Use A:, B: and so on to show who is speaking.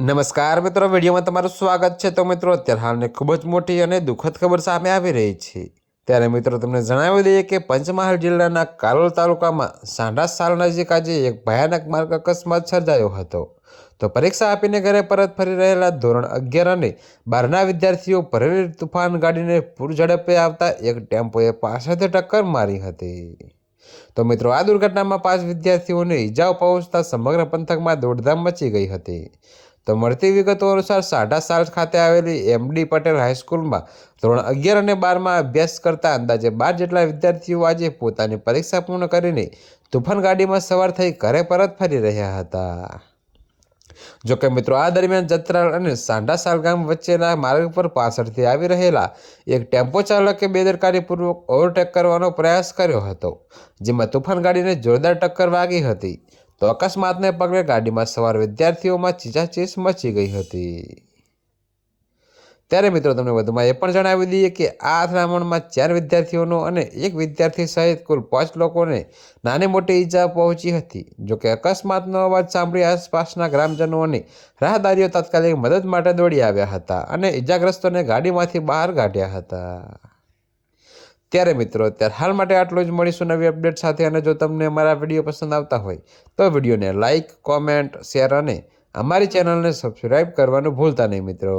A: નમસ્કાર મિત્રો, વિડીયોમાં તમારું સ્વાગત છે। તો મિત્રો, અત્યારે હાલની ખૂબ જ મોટી અને દુઃખદ ખબર સામે આવી રહી છે। ત્યારે મિત્રો તમને જણાવી દઈએ કે પંચમહાલ જિલ્લાના કાલોલ તાલુકામાં સાંઢા સાલ નજીક આજે એક ભયાનક માર્ગ અકસ્માત સર્જાયો હતો। તો પરીક્ષા આપીને ઘરે પરત ફરી રહેલા ધોરણ 11 અને 12ના વિદ્યાર્થીઓ ભરેલી તુફાન ગાડીને પૂર ઝડપે આવતા એક ટેમ્પોએ પાછળથી ટક્કર મારી હતી। તો મિત્રો, આ દુર્ઘટનામાં 5 વિદ્યાર્થીઓને ઈજાઓ પહોંચતા સમગ્ર પંથકમાં દોડધામ મચી ગઈ હતી। તો મળતી વિગતો અનુસાર સાંઢા સાલ ખાતે આવેલી એમડી પટેલ હાઈસ્કૂલમાં ધોરણ 11 અને 12માં અભ્યાસ કરતા અંદાજે 12 જેટલા વિદ્યાર્થીઓ આજે પોતાની પરીક્ષા પૂર્ણ કરીને તુફાન ગાડીમાં સવાર થઈ ઘરે પરત ફરી રહ્યા હતા। જોકે મિત્રો, આ દરમિયાન જત્રાલ અને સાંઢા સાલ ગામ વચ્ચેના માર્ગ પર પાછળથી આવી રહેલા એક ટેમ્પો ચાલકે બેદરકારીપૂર્વક ઓવરટેક કરવાનો પ્રયાસ કર્યો હતો, જેમાં તુફાન ગાડીને જોરદાર ટક્કર વાગી હતી। તો અકસ્માતને પગલે ગાડીમાં સવાર વિદ્યાર્થીઓમાં ચીચાચીસ મચી ગઈ હતી। ત્યારે મિત્રો, તમને વધુમાં એ પણ જણાવી દઈએ કે આ અથડામણમાં 4 વિદ્યાર્થીઓનો અને એક વિદ્યાર્થી સહિત કુલ 5 લોકોને નાની મોટી ઈજા પહોંચી હતી। જોકે અકસ્માતનો અવાજ સાંભળી આસપાસના ગ્રામજનો અને રાહદારીઓ તાત્કાલિક મદદ માટે દોડી આવ્યા હતા અને ઈજાગ્રસ્તોને ગાડીમાંથી બહાર કાઢ્યા હતા। ત્યારે મિત્રો, અત્યારે હાલ માટે આટલું જ। મળીશું નવી અપડેટ સાથે। અને જો તમને અમારા વિડીયો પસંદ આવતા હોય તો વિડીયોને લાઇક, કોમેન્ટ, શેર અને અમારી ચેનલને સબસ્ક્રાઈબ કરવાનું ભૂલતા નહીં મિત્રો।